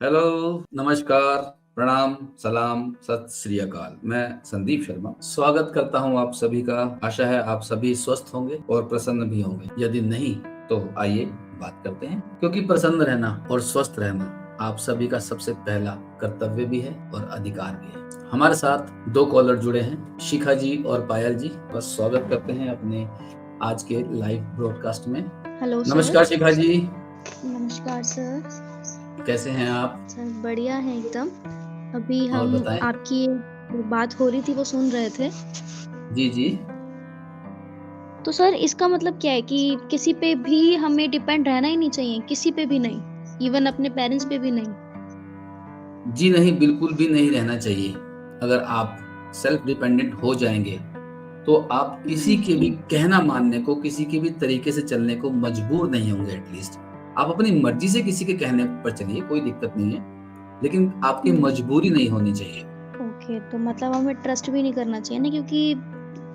Hello, नमस्कार, प्रणाम, सलाम, सत श्री अकाल। मैं संदीप शर्मा स्वागत करता हूं आप सभी का। आशा है आप सभी स्वस्थ होंगे और प्रसन्न भी होंगे। यदि नहीं तो आइए बात करते हैं, क्योंकि प्रसन्न रहना और स्वस्थ रहना आप सभी का सबसे पहला कर्तव्य भी है और अधिकार भी है। हमारे साथ दो कॉलर जुड़े हैं, शिखा जी और पायल जी। बस स्वागत करते हैं अपने आज के लाइव ब्रॉडकास्ट में। Hello sir. नमस्कार शिखा जी, नमस्कार सर। कैसे हैं आप? सर बढ़िया है एकदम। अभी और हम बताएं। आपकी जो बात हो रही थी वो सुन रहे थे। जी जी। तो सर इसका मतलब क्या है कि किसी पे भी हमें डिपेंड रहना ही नहीं चाहिए, किसी पे भी नहीं, इवन अपने पेरेंट्स पे भी नहीं। जी नहीं, बिल्कुल भी नहीं रहना चाहिए। अगर आप सेल्फ डिपेंडेंट हो जाएंगे तो आप किसी के भी जी कहना मानने को, किसी के भी तरीके से चलने को मजबूर नहीं होंगे। एटलीस्ट आप अपनी मर्जी से किसी के कहने पर चलिए, कोई दिक्कत नहीं है, लेकिन आपकी जी। मजबूरी नहीं होनी चाहिए। ओके, तो मतलब हमें ट्रस्ट भी नहीं करना चाहिए ना, क्योंकि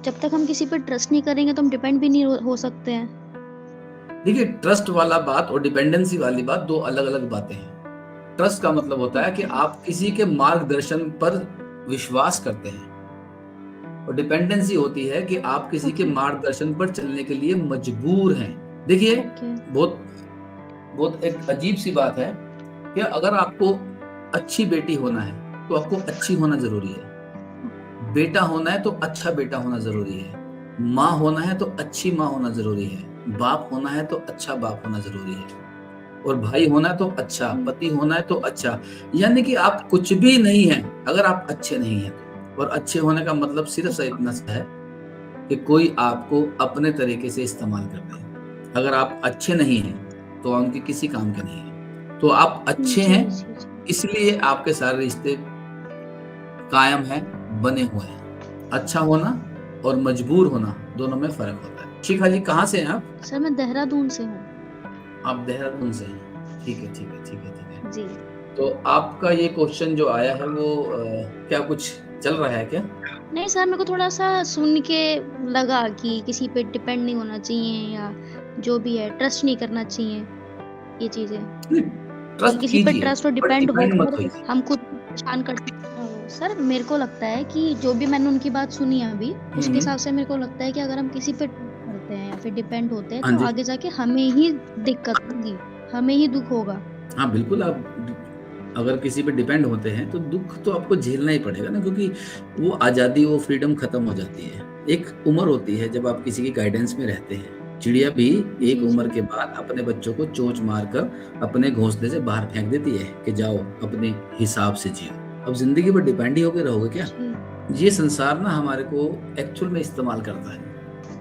जब तक हम किसी पे ट्रस्ट नहीं करेंगे तो हम डिपेंड भी नहीं हो सकते हैं। देखिए, ट्रस्ट वाला बात और डिपेंडेंसी वाली बात दो अलग अलग बातें हैं। ट्रस्ट का मतलब होता है कि ओके। आप किसी के मार्गदर्शन पर विश्वास करते हैं, और डिपेंडेंसी होती है कि आप किसी के ओके। मार्गदर्शन पर चलने के लिए मजबूर हैं। देखिए, ओके। बहुत बहुत एक अजीब सी बात है कि अगर आपको अच्छी बेटी होना है तो आपको अच्छी होना जरूरी है, बेटा होना है तो अच्छा बेटा होना जरूरी है, माँ होना है तो अच्छी माँ होना जरूरी है, बाप होना है तो अच्छा बाप होना जरूरी है, और भाई होना है तो अच्छा, पति होना है तो अच्छा। यानी कि आप कुछ भी नहीं है अगर आप अच्छे नहीं हैं तो। और अच्छे होने का मतलब सिर्फ सा इतना सा है कि कोई आपको अपने तरीके से इस्तेमाल करते हैं। अगर आप अच्छे नहीं हैं तो उनके किसी काम के नहीं है। तो आप अच्छे जी हैं, जी जी। इसलिए आपके सारे रिश्ते कायम हैं, बने हुए हैं। अच्छा होना और मजबूर होना दोनों में फर्क होता है। शिखा जी, कहाँ से हैं आप? सर मैं देहरादून से हूँ। आप देहरादून से हैं। ठीक है, ठीक है, ठीक है, ठीक है। जी। तो आपका ये क्वेश्चन जो आया है वो क्या कुछ चल रहा है क्या? नहीं सर, मेरे को थोड़ा-सा सुन के लगा कि किसी पे डिपेंड नहीं होना चाहिए, या जो भी है ट्रस्ट नहीं करना चाहिए, ये चीज़ें। क्योंकि ट्रस्ट किसी पे कीजिए ट्रस्ट और बट डिपेंड डिपेंड मत होकर होइए। हम खुद को परेशान कर सर मेरे को लगता है कि जो भी मैंने उनकी बात सुनी है अभी, उसके हम्म। हिसाब से मेरे को लगता है कि अगर हम किसी पे ट्रस्ट करते हैं या फिर डिपेंड होते हैं, हाँ तो जी। आगे जाके हमें ही दिक्कत होगी, हमें ही दुःख होगा। हाँ बिल्कुल, अगर किसी पे डिपेंड होते हैं तो दुख तो आपको झेलना ही पड़ेगा ना, क्योंकि वो आज़ादी, वो फ्रीडम खत्म हो जाती है। एक उम्र होती है जब आप किसी की गाइडेंस में रहते हैं। चिड़िया भी एक जी, जी। उम्र के बाद अपने बच्चों को चोंच मारकर अपने घोंसले से बाहर फेंक देती है कि जाओ अपने हिसाब से जियो। अब जिंदगी पर डिपेंड ही होकर रहोगे क्या? जी। ये संसार ना हमारे को एक्चुअल में इस्तेमाल करता है,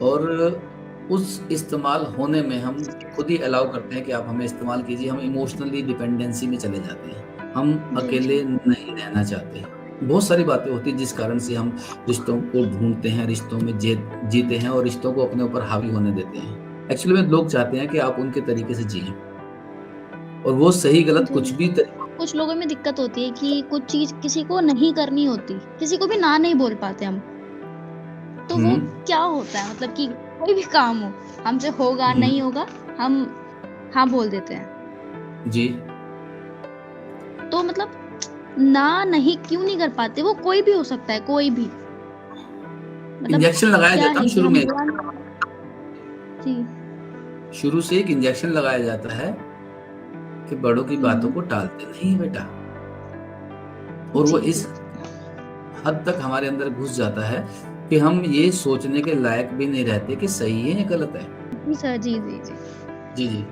और उस इस्तेमाल होने में हम खुद ही अलाउ करते हैं कि आप हमें इस्तेमाल कीजिए। हम इमोशनली डिपेंडेंसी में चले जाते हैं, हम जी, जी। अकेले नहीं रहना चाहते। बहुत सारी बातें होती हैं जिस कारण से हम रिश्तों को ढूंढते हैं, रिश्तों में जीते हैं और रिश्तों को अपने ऊपर हावी होने देते हैं। एक्चुअली में लोग चाहते हैं कि आप उनके तरीके से जिएं, और वो सही गलत जी। कुछ भी तरीका। कुछ लोगों में दिक्कत होती है कि कुछ चीज़ किसी को नहीं करनी होती, किसी को भी ना नहीं बोल पाते हम। तो वो हम्म। क्या होता है, मतलब कि कोई भी काम हो, हमसे होगा, हम्म। नहीं होगा, हम हाँ बोल देते हैं। जी। तो मतलब ना नहीं क्यों नहीं कर पाते? वो कोई भी हो सकता है, कोई भी। मतलब इंजेक्शन लगाया क्या जाता है है ना कि शुरू हम में। बुरा जी, शुरू से एक इंजेक्शन लगाया जाता है कि बड़ों की बातों हुँ, को टालते नहीं बेटा, और वो जी, इस जी। हद तक हमारे अंदर घुस जाता है कि हम ये सोचने के लायक भी नहीं रहते कि सही है या गलत है। जी सर, जी, जी, जी। जी जी।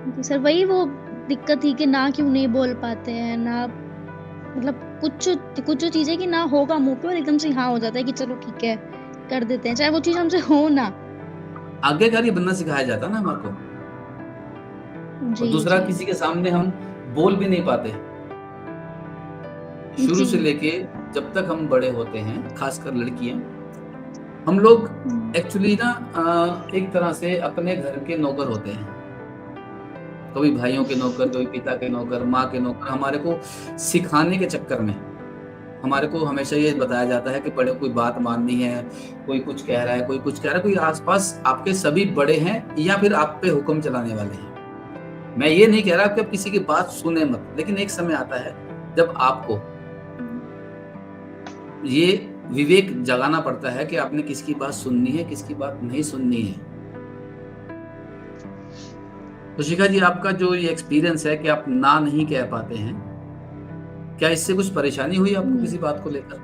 जी सर, वही वो दिक्कत थी कि ना क्यों नहीं बोल पाते हैं, ना मतलब कुछ जो चीज़ें कि ना होगा मुँह पे और एकदम से हाँ हो जाता है कि चलो ठीक है, कर देते हैं, चाहे वो चीज़ हमसे हो ना। आज्ञाकारी बनना सिखाया जाता है ना हमारे को। और जी, दूसरा, जी। किसी के सामने हम बोल भी नहीं पाते। शुरू जी। से लेके जब तक हम बड़े होते हैं, खासकर लड़कियां, हम लोग हुँ। एक्चुअली ना एक तरह से अपने घर के नौकर होते हैं। कभी भाइयों के नौकर, कभी पिता के नौकर, माँ के नौकर। हमारे को सिखाने के चक्कर में हमारे को हमेशा ये जी। बताया जाता है कि बड़े कोई बात माननी है, कोई कुछ कह रहा है, कोई कुछ कह रहा है, कोई आसपास आपके सभी बड़े हैं या फिर आप पे हुक्म चलाने वाले हैं। मैं ये नहीं कह रहा कि आप किसी की बात सुने मत, लेकिन एक समय आता है जब आपको ये विवेक जगाना पड़ता है कि आपने किसकी बात सुननी है, किसकी बात नहीं सुननी है। तो शिखा जी, आपका जो ये एक्सपीरियंस है कि आप ना नहीं कह पाते हैं, क्या इससे कुछ परेशानी हुई आपको किसी बात को लेकर?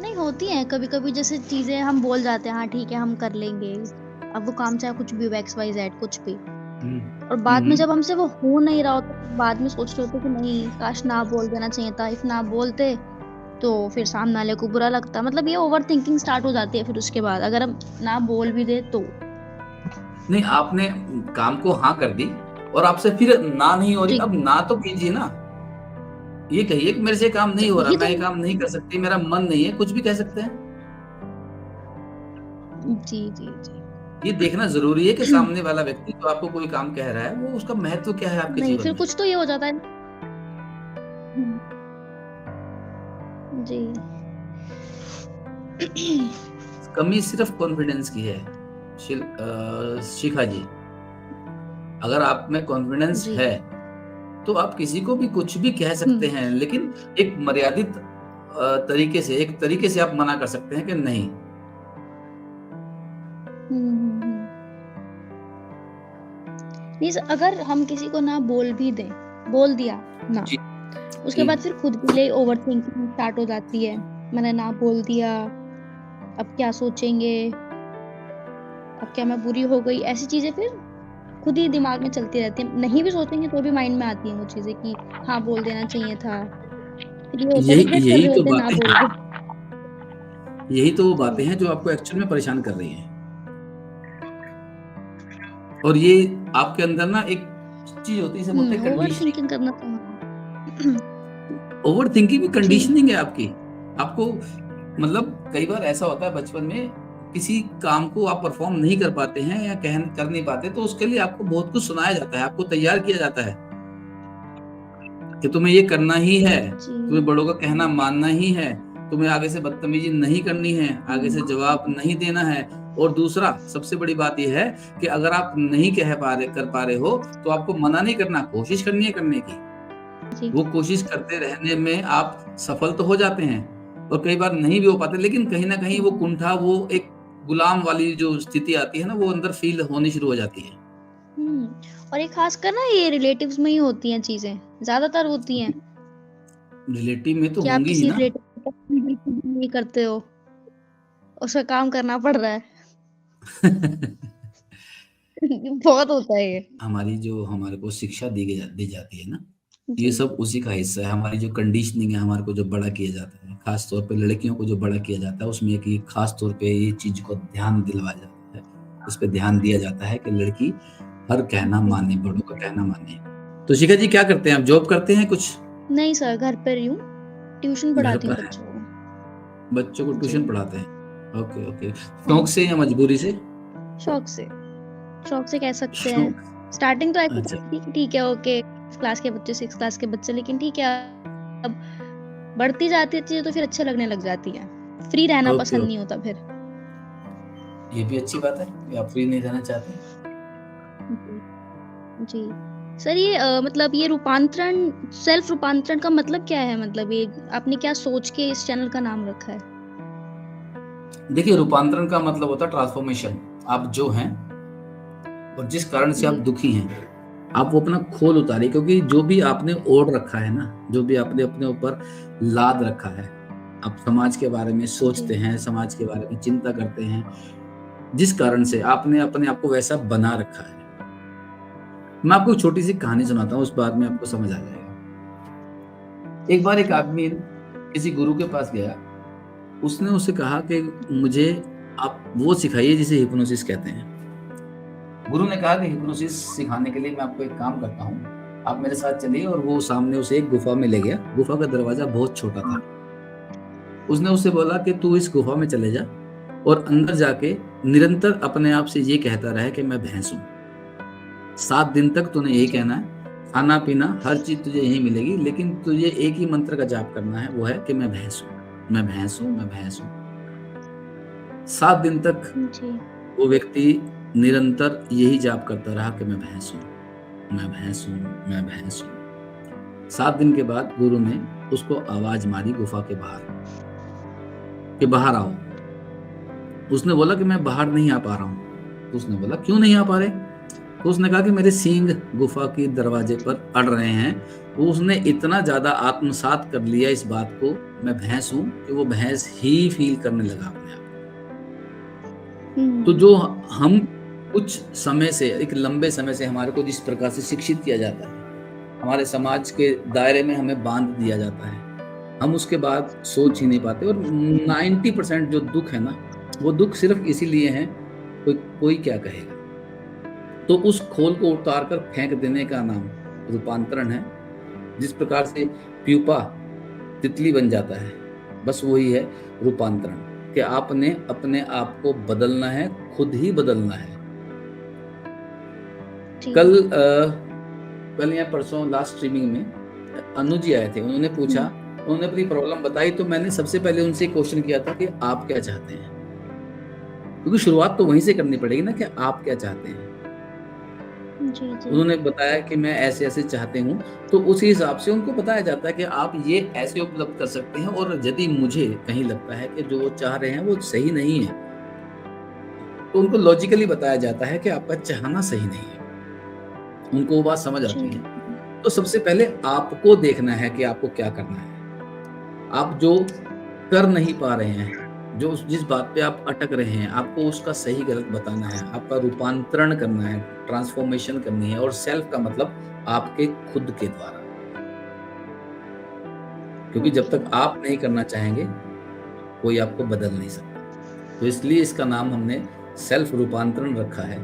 नहीं, होती हैं कभी कभी, जैसे चीजें हम बोल जाते हैं हाँ ठीक है हम कर लेंगे, अब वो काम चाहे कुछ भी हो, XYZ कुछ भी, और बाद में जब हमसे वो हो नहीं रहा होता तो बाद में सोच रहे होते कि नहीं काश ना बोल देना चाहिए था, इफ ना बोलते तो फिर सामने वाले को बुरा लगता। मतलब ये ओवर थिंकिंग स्टार्ट हो जाती है फिर उसके बाद, अगर हम ना बोल भी दे तो। नहीं, आपने काम को हाँ कर दी और आपसे फिर ना नहीं हो रही, जी अब ना तो कीजिए ना। ये कहिए कि मेरे से काम नहीं हो रहा, यही मैं तो। ये काम नहीं कर सकती, मेरा मन नहीं है, कुछ भी कह सकते हैं। जी जी जी। ये देखना जरूरी है कि सामने वाला व्यक्ति जो आपको कोई काम कह रहा है वो उसका महत्व क्या है आपके नहीं जीवन फिर में। कुछ तो ये हो जाता है। जी। कमी सिर्फ कॉन्फिडेंस की है शिखा जी। अगर आप में कॉन्फिडेंस जी। है तो आप किसी को भी कुछ भी कह सकते हैं, लेकिन एक मर्यादित तरीके से, एक तरीके से आप मना कर सकते हैं कि नहीं। मीन्स अगर हम किसी को ना बोल भी दें, बोल दिया ना, जी उसके जी बाद फिर खुद के लिए ओवर थिंकिंग स्टार्ट हो जाती है, मैंने ना बोल दिया, अब क्या सोचेंगे, अब क्या मैं बुरी हो गई, ऐसी चीजें फिर खुद ही दिमाग में चलती रहती है। नहीं भी सोचेंगे तो भी माइंड में आती हैं वो चीजें कि हाँ बोल देना चाहिए था, फिर ये होता है यही रिग्रेट कर यही रहे तो होते हैं ना बातें बोल हैं, के। यही तो वो बातें हैं जो आपको एक्चुअल में परेशान कर रही हैं। और ये आपके अंदर ना एक चीज होती है, इसे बोलते हैं ओवर कंडीशनिंग। थिंकिंग करना तो ओवर थिंकिंग भी जी। कंडीशनिंग है आपकी। आपको मतलब कई बार ऐसा होता है बचपन में, किसी काम को आप परफॉर्म नहीं कर पाते हैं या कर नहीं पाते, तो उसके लिए आपको बहुत कुछ सुनाया जाता है, आपको तैयार किया जाता है कि तुम्हें ये करना ही है, जी। तुम्हें बड़ों का कहना मानना ही है, तुम्हें आगे से बदतमीजी नहीं करनी है, आगे से जवाब नहीं देना है। और दूसरा सबसे बड़ी बात यह है कि अगर आप नहीं कर पा रहे हो तो आपको मना नहीं करना, कोशिश करनी है करने की। जी। वो कोशिश करते रहने में आप सफल तो हो जाते हैं और कई बार नहीं भी हो पाते, लेकिन कहीं ना कहीं वो कुंठा, वो एक गुलाम वाली जो स्थिति आती है ना, वो अंदर फील होनी शुरू हो जाती है। और ये खासकर ना ये रिलेटिव्स में ही होती हैं चीजें, ज्यादातर होती हैं रिलेटिव में तो कि आप होंगी ही किसी ना। रिलेटिव नहीं करते हो, उसका काम करना पड़ रहा है। बहुत होता है ये। हमारे को शिक्षा दी जाती है ना, ये जी सब उसी का हिस्सा है। हमारी जो कंडीशनिंग है, हमारे को जो बड़ा किया जाता है, खास तौर पे लड़कियों को जो बड़ा किया जाता है, उसमें कि खास तौर पे ये चीज को ध्यान दिलवाया जाता है, इस पे ध्यान दिया जाता है कि लड़की हर कहना माने, बड़ों का कहना माने। तो शिखा जी क्या करते हैं आप, जॉब करते हैं कुछ? नहीं सर, घर पर ही हूँ, ट्यूशन घर पढ़ाती हूँ पर है, बच्चों को। बच्चों को जी ट्यूशन पढ़ाते हैं। ओके ओके, हाँ शौक से या मजबूरी से? शौक से, शौक से कह सकते हैं। शौक। स्टार्टिंग तो ऐसी अच्छा। थी कि ठीक है ओके, क्लास के बच्चे 6 क्लास के बच्चे, लेकिन ठीक है अब बढ़ती जाती है चीजें तो फिर अच्छे लगने लग जाती है, फ्री रहना ओके पसंद ओके, नहीं होता फिर। ये भी अच्छी बात है कि आप फ्री नहीं रहना चाहते। जी जी। सर ये मतलब ये रूपांतरण, सेल्फ रूपांतरण का मतलब क्या है, मतलब ये आपने क्या सोच के इस चैनल का नाम रखा है? देखिए, रूपांतरण का मतलब होता है ट्रांसफॉर्मेशन। आप जो हैं और जिस कारण से आप जी दुखी हैं, आप वो अपना खोल उतारिए, क्योंकि जो भी आपने ओढ़ रखा है ना, जो भी आपने अपने ऊपर लाद रखा है, आप समाज के बारे में जी सोचते हैं, समाज के बारे में चिंता करते हैं, जिस कारण से आपने अपने आप को वैसा बना रखा है। मैं आपको एक छोटी सी कहानी सुनाता हूँ, उस बाद में आपको समझ आ जाएगा। एक बार एक आदमी किसी गुरु के पास गया, उसने उससे कहा कि मुझे आप वो सिखाइए जिसे हिप्नोसिस कहते हैं। गुरु ने कहा कि हिप्नोसिस सिखाने के लिए मैं आपको एक काम करता हूँ, आप मेरे साथ चलिए। और वो सामने उसे एक गुफा में ले गया। गुफा का दरवाजा बहुत छोटा था। उसने उससे बोला कि तू इस गुफा में चले जा और अंदर जाके निरंतर अपने आप से ये कहता रहे कि मैं भैंस हूँ। 7 दिन तक तूने यही जी कहना है, खाना पीना हर चीज तुझे यही मिलेगी, लेकिन तुझे एक ही मंत्र का जाप करना है, वो है कि मैं भैंस हूँ, मैं भैंस हूँ, मैं भैंस हूँ। 7 दिन तक जी वो व्यक्ति निरंतर यही जाप करता रहा कि मैं भैंस हूँ, मैं भैंस हूँ, मैं भैंस हूँ। 7 दिन के बाद गुरु ने उसको आवाज मारी गुफा के बाहर कि बाहर आओ। उसने बोला कि मैं बाहर नहीं आ पा रहा हूँ। तो उसने बोला क्यों नहीं आ पा रहे? तो उसने कहा कि मेरे सींग गुफा के दरवाजे पर अड़ रहे हैं। तो उसने इतना ज्यादा आत्मसात कर लिया इस बात को, मैं भैंस हूँ, कि वो भैंस ही फील करने लगा अपने आप। तो जो हम कुछ समय से, एक लंबे समय से हमारे को जिस प्रकार से शिक्षित किया जाता है, हमारे समाज के दायरे में हमें बांध दिया जाता है, हम उसके बाद सोच ही नहीं पाते। और 90% जो दुख है ना, वो दुख सिर्फ इसीलिए है कोई क्या कहेगा। तो उस खोल को उतार कर फेंक देने का नाम रूपांतरण है। जिस प्रकार से प्यूपा तितली बन जाता है, बस वही है रूपांतरण, कि आपने अपने आप को बदलना है, खुद ही बदलना है। कल या परसों लास्ट स्ट्रीमिंग में अनु जी आए थे, उन्होंने पूछा, उन्होंने अपनी प्रॉब्लम बताई, तो मैंने सबसे पहले उनसे क्वेश्चन किया था कि आप क्या चाहते हैं, क्योंकि शुरुआत तो वहीं से करनी पड़ेगी ना, कि आप क्या चाहते हैं। जी। उन्होंने बताया कि मैं ऐसे ऐसे चाहते हूँ, तो उसी हिसाब से उनको बताया जाता है कि आप ये ऐसे उपलब्ध कर सकते हैं। और यदि मुझे कहीं लगता है कि जो वो चाह रहे हैं वो सही नहीं है, तो उनको लॉजिकली बताया जाता है कि आपका चाहना सही नहीं है। उनको वो बात समझ आती है। तो सबसे पहले आपको देखना है कि आपको क्या करना है। आप जो कर नहीं पा रहे हैं, जो जिस बात पे आप अटक रहे हैं, आपको उसका सही गलत बताना है, आपका रूपांतरण करना है, ट्रांसफॉर्मेशन करनी है। और सेल्फ का मतलब आपके खुद के द्वारा, क्योंकि जब तक आप नहीं करना चाहेंगे कोई आपको बदल नहीं सकता। तो इसलिए इसका नाम हमने सेल्फ रूपांतरण रखा है,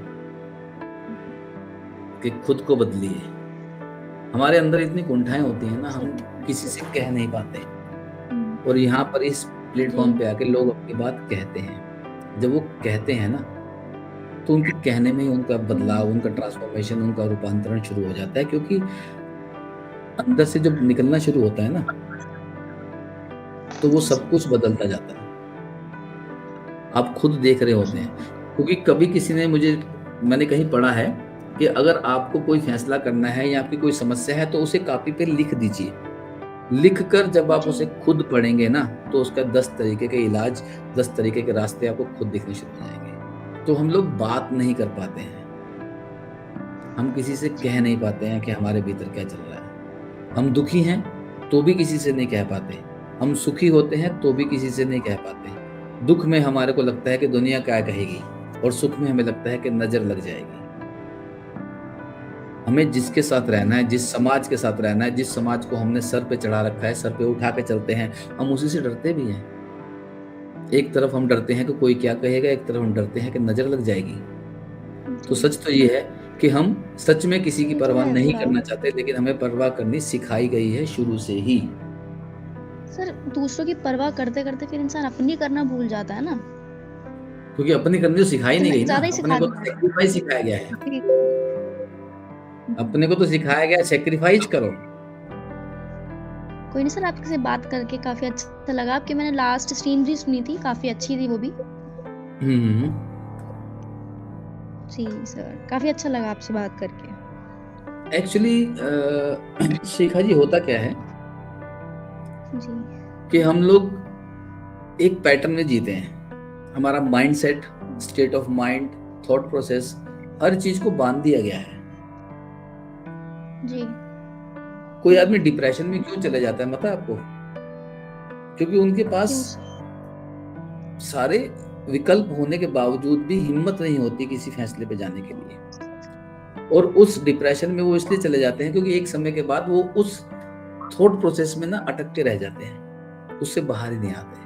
कि खुद को बदलिए। हमारे अंदर इतनी कुंठाएं होती हैं ना, हम किसी से कह नहीं पाते, और यहाँ पर इस प्लेटफॉर्म पे आके लोग अपनी बात कहते हैं। जब वो कहते हैं ना, तो उनके कहने में ही उनका बदलाव, उनका ट्रांसफॉर्मेशन, उनका रूपांतरण शुरू हो जाता है। क्योंकि अंदर से जब निकलना शुरू होता है ना, तो वो सब कुछ बदलता जाता है। आप खुद देख रहे होते हैं। क्योंकि कभी किसी ने मैंने कहीं पढ़ा है कि अगर आपको कोई फैसला करना है या आपकी कोई समस्या है, तो उसे कॉपी पे लिख दीजिए। लिखकर जब आप उसे खुद पढ़ेंगे ना, तो उसका 10 तरीके के इलाज, 10 तरीके के रास्ते आपको खुद दिखने शुरू हो जाएंगे। तो हम लोग बात नहीं कर पाते हैं, हम किसी से कह नहीं पाते हैं कि हमारे भीतर क्या चल रहा है। हम दुखी हैं तो भी किसी से नहीं कह पाते, हम सुखी होते हैं तो भी किसी से नहीं कह पाते। दुख में हमारे को लगता है कि दुनिया क्या कहेगी, और सुख में हमें लगता है कि नजर लग जाएगी। हमें जिसके साथ रहना है, जिस समाज के साथ रहना है, जिस समाज को हमने सर पे चढ़ा रखा है, सर पे उठा के चलते हैं, हम उसी से डरते भी हैं। एक तरफ हम डरते हैं कि कोई क्या कहेगा, एक तरफ हम डरते हैं कि नजर लग जाएगी। तो सच तो ये है कि हम सच में किसी की परवाह नहीं करना चाहते, लेकिन हमें परवाह करनी सिखाई गई है शुरू से ही। सर, दूसरों की परवाह करते करते फिर इंसान अपनी करना भूल जाता है ना, क्योंकि अपनी करनी तो सिखाई नहीं गई ना, अपने को सैक्रिफाइस सिखाया गया है। अपने को तो सिखाया गया सैक्रिफाइस करो। कोई नहीं सर, आपसे बात करके काफी अच्छा लगा। आपकी मैंने लास्ट स्ट्रीम भी सुनी थी, काफी अच्छी थी वो भी। जी सर, काफी अच्छा लगा आपसे बात करके। एक्चुअली शिखा जी, होता क्या है जी कि हम लोग एक पैटर्न में जीते हैं। हमारा mindset, state of mind, thought process, हर चीज को बांध दिया गया है। जी। कोई आदमी डिप्रेशन में क्यों चले जाता है पता है आपको? क्योंकि उनके पास सारे विकल्प होने के बावजूद भी हिम्मत नहीं होती किसी फैसले पे जाने के लिए। और उस डिप्रेशन में वो इसलिए चले जाते हैं क्योंकि एक समय के बाद वो उस थॉट प्रोसेस में ना अटकते रह जाते हैं, उससे बाहर ही नहीं आते।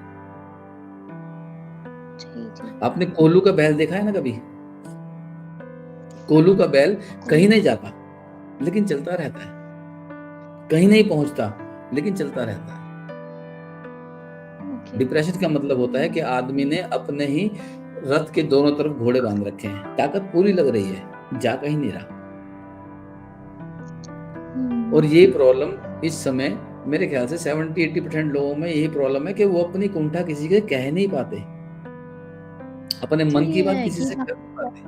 आपने कोल्हू का बैल देखा है ना कभी? कोल्हू का बैल कहीं नहीं जाता लेकिन चलता रहता है, कहीं नहीं पहुंचता लेकिन चलता रहता है। डिप्रेशन का मतलब होता है कि आदमी ने अपने ही रथ के दोनों तरफ घोड़े बांध रखे हैं, ताकत पूरी लग रही है, जा कहीं नहीं रहा। और ये प्रॉब्लम इस समय मेरे ख्याल से 70-80% लोगों में यही प्रॉब्लम है कि वो अपनी कुंठा किसी के कह नहीं पाते, अपने मन की बात किसी से कह नहीं पाते।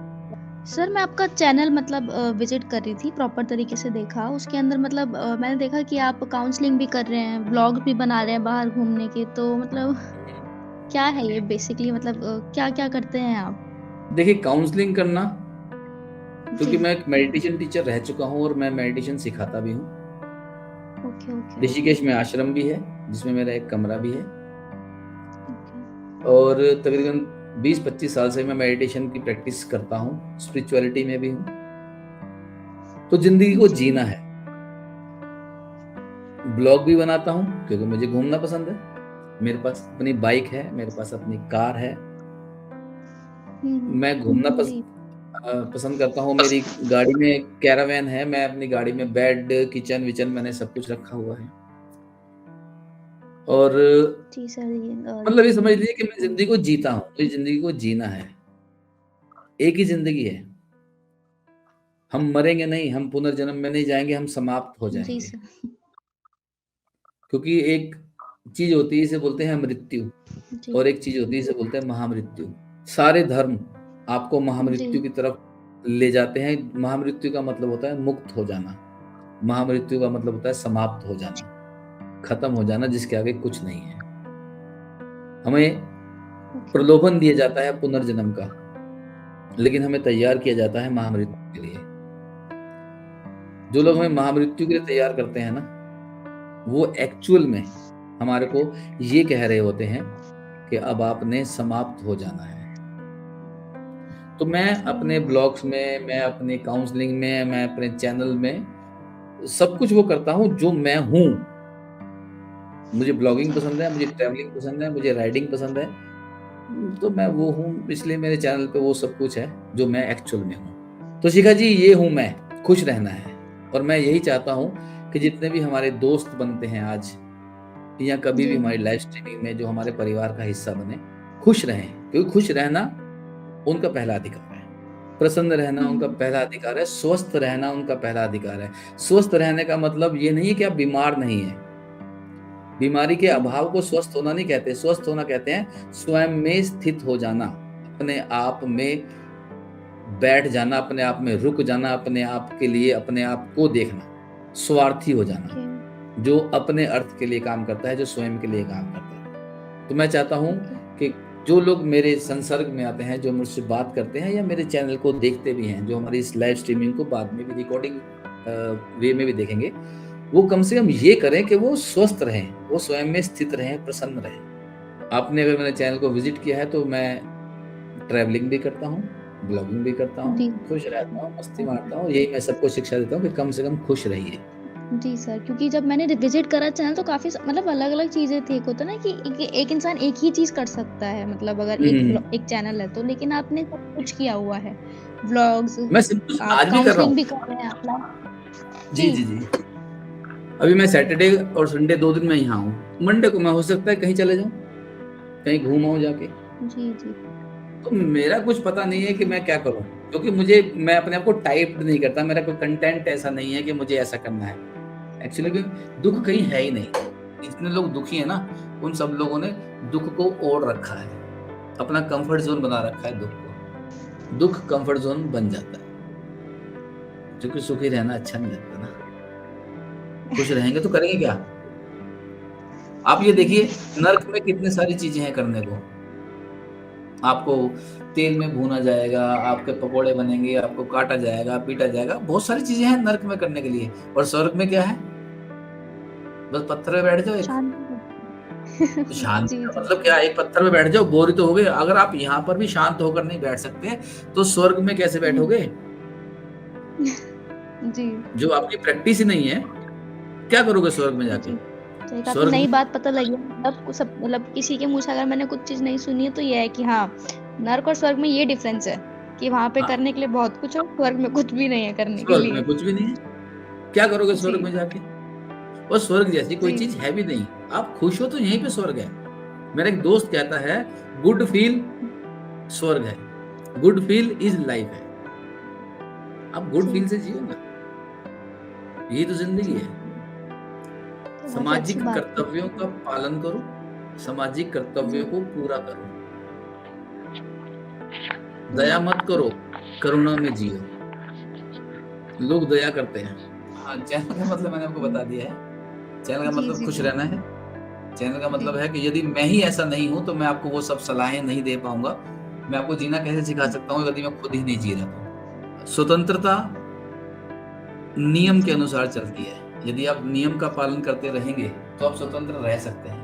सर मैं आपका चैनल मतलब विजिट कर रही थी, प्रॉपर तरीके से देखा। उसके अंदर मतलब मैंने देखा कि आप काउंसलिंग भी कर रहे हैं, व्लॉग भी बना रहे हैं बाहर घूमने के, तो मतलब क्या है ये बेसिकली, मतलब क्या-क्या करते हैं आप? देखिए, काउंसलिंग करना, क्योंकि जी। मैं एक मेडिटेशन टीचर रह चुका हूँ और मैं मेडिटेशन सिखाता भी हूँ। ओके, ओके, ऋषिकेश में आश्रम भी है, जिसमें मेरा एक कमरा भी है, ओके। और तकरीबन 20-25 साल से मैं मेडिटेशन की प्रैक्टिस करता हूँ, स्पिरिचुअलिटी में भी हूँ। तो ज़िंदगी को जी। जीना है। ब्लॉग भी बनाता हूँ क्योंकि मुझे घूमना पसंद है। मेरे पास अपनी बाइक है, मेरे पास अपनी कार है। हुँ, मैं हुँ। घूमना जी। पसंद करता हूँ। मेरी गाड़ी में कैरावैन है, मैं अपनी गाड़ी में बेड, किचन-विचन मैंने सब कुछ रखा हुआ है। और जी सर, ये मतलब ये समझ लीजिए कि मैं ज़िंदगी को जीता हूँ, मुझे ज़िंदगी को जीना है। एक ही ज़िंदगी है। हम मरेंगे नहीं, हम पुनर्जन्म में नहीं जाएँगे, हम समाप्त हो जी जाएँगे। सर। क्योंकि एक चीज़ होती है, इसे बोलते हैं मृत्यु, जी। और एक चीज़ होती है, इसे बोलते हैं महामृत्यु। सारे धर्म आपको जी। महामृत्यु की तरफ ले जाते हैं। महामृत्यु का मतलब होता है मुक्त हो जाना। महामृत्यु का मतलब होता है समाप्त हो जाना, खत्म हो जाना, जिसके आगे कुछ नहीं है। हमें ओके। प्रलोभन दिया जाता है पुनर्जन्म का, लेकिन हमें तैयार किया जाता है महामृत्यु के लिए। जो लोग हमें जी। महामृत्यु के लिए तैयार करते हैं ना, वो एक्चुअल में हमारे को ये कह रहे होते हैं कि अब आपने समाप्त हो जाना है। तो मैं अपने जी। ब्लॉग्स में, मैं अपनी काउंसलिंग में, मैं अपने चैनल में सब कुछ वो करता हूँ जो मैं हूँ। मुझे ब्लॉगिंग पसंद है, मुझे ट्रैवलिंग पसंद है, मुझे राइडिंग पसंद है। तो मैं वो हूँ, इसलिए मेरे चैनल पे वो सब कुछ है जो मैं एक्चुअल में हूँ। तो शिखा जी, ये हूँ मैं, खुश रहना है। और मैं यही चाहता हूँ कि जितने भी हमारे दोस्त बनते हैं आज, या कभी भी जी। हमारी लाइव स्ट्रीमिंग में जो हमारे परिवार का हिस्सा बने, खुश रहें, क्योंकि खुश रहना उनका पहला अधिकार है। प्रसन्न रहना उनका हुँ। पहला अधिकार है, स्वस्थ रहना उनका पहला अधिकार है। स्वस्थ रहने का मतलब ये नहीं है कि आप बीमार नहीं हैं। बीमारी के जी। अभाव को स्वस्थ होना नहीं कहते, स्वस्थ होना कहते हैं स्वयं में स्थित हो जाना, अपने आप में बैठ जाना, अपने आप में रुक जाना, अपने आप के लिए अपने आप को देखना, स्वार्थी हो जाना, ओके, जो अपने अर्थ के लिए काम करता है, जो स्वयं के लिए काम करता है। तो मैं चाहता हूँ ओके। कि जो लोग मेरे संसर्ग में आते हैं, जो मुझसे बात करते हैं या मेरे चैनल को देखते भी हैं, जो हमारी इस लाइव स्ट्रीमिंग को बाद में भी रिकॉर्डिंग वे में भी देखेंगे, वो कम से कम ये करें कि वो स्वस्थ रहें, वो स्वयं में स्थित रहें, प्रसन्न रहें। आपने अगर मेरे चैनल को विजिट किया है तो मैं ट्रैवलिंग भी करता हूँ, ब्लॉगिंग भी करता जी। हूँ, खुश रहता हूँ, मस्ती मारता हूँ। यही मैं सबको शिक्षा देता हूँ कि कम से कम खुश रहिए। जी सर, क्योंकि जब मैंने विज़िट करा चैनल तो काफ़ी स मतलब अलग-अलग चीज़ें थी। एक होता है ना कि एक इंसान एक ही चीज़ कर सकता है, मतलब अगर हुँ, हुँ, हुँ। एक चैनल है तो, लेकिन आपने सब कुछ किया हुआ है। व्लॉग्स, मैं सब कुछ आप आज भी कर रहा हूँ। काउंसलिंग भी कर रहे हैं आप। जी, जी। जी, जी। अभी मैं सैटरडे और संडे 2 दिन मैं यहाँ हूँ। मंडे को मैं हो सकता है कहीं चले जाऊँ, कहीं घूम आऊँ जाके। जी, जी। तो मेरा कुछ पता नहीं है कि मैं क्या करूँ? क्योंकि मैं अपने आप को टाइप्ड नहीं करता, मेरा कोई कंटेंट ऐसा नहीं है कि मुझे ऐसा करना है। एक्चुअली में दुःख कहीं है ही नहीं। जितने लोग दुखी हैं ना, उन सब लोगों ने दुःख को ओढ़ रखा है। अपना कम्फर्ट ज़ोन बना रखा है दुःख को। दुःख कम्फर्ट ज़ोन बन जाता है, क्योंकि सुखी रहना अच्छा नहीं लगता ना। खुश रहेंगे तो करेंगे क्या? आप ये देखिए, नर्क में कितनी सारी चीज़ें हैं करने को। आपको तेल में भूना जाएगा, आपके पकोड़े बनेंगे, आपको काटा जाएगा, पीटा जाएगा, बहुत सारी चीज़ें हैं नर्क में करने के लिए। और स्वर्ग में क्या है? बस पत्थर पे बैठ जाओ एक। शांति से। शांति जी, का जी। मतलब क्या है? एक पत्थर पे बैठ जाओ, बोर ही तो हो गए। अगर आप यहाँ पर भी शांत होकर नहीं बैठ सकते, तो स्वर्ग में कैसे हुँ। बैठोगे? जी। जो आपकी प्रैक्टिस ही नहीं है, क्या करोगे स्वर्ग में जाके? जी। चलिए, काफ़ी स्वर्ग में नई बात पता लगी है। मतलब कुछ सब, मतलब किसी के मुँह से अगर मैंने कुछ चीज़ नहीं सुनी है तो ये है कि हाँ, नर्क और स्वर्ग में ये डिफ़रेंस है कि वहाँ पे हाँ, करने के लिए बहुत कुछ है और स्वर्ग में कुछ भी नहीं है करने के स्वर्ग में लिए। कुछ भी नहीं है। क्या करोगे स्वर्ग जी। में जाके? और स्वर्ग जैसी कोई जी। चीज़ है भी नहीं। आप खुश हो तो यहीं पे स्वर्ग है। मेरा एक दोस्त कहता है, गुड फील स्वर्ग है, गुड फील इज़ लाइफ है। आप गुड जी। फील से जियो ना, यही तो ज़िंदगी जी। है। तो काफ़ी अच्छी सामाजिक बात की। कर्तव्यों का पालन करो, सामाजिक कर्तव्यों जी। को पूरा करो। जी। दया मत करो, करुणा में जियो, लोग दया करते हैं। हाँ, चैनल का मतलब मैंने आपको बता दिया है। चैनल का जी मतलब जी खुश जी रहना है। चैनल का मतलब जी है कि यदि मैं ही ऐसा नहीं हूं तो मैं आपको वो सब सलाहें नहीं दे पाऊंगा। मैं आपको जीना कैसे सिखा सकता हूँ यदि मैं खुद ही नहीं जी रहा तो। स्वतंत्रता नियम के जी अनुसार चलती है। यदि आप नियम का पालन करते रहेंगे तो आप स्वतंत्र रह सकते हैं।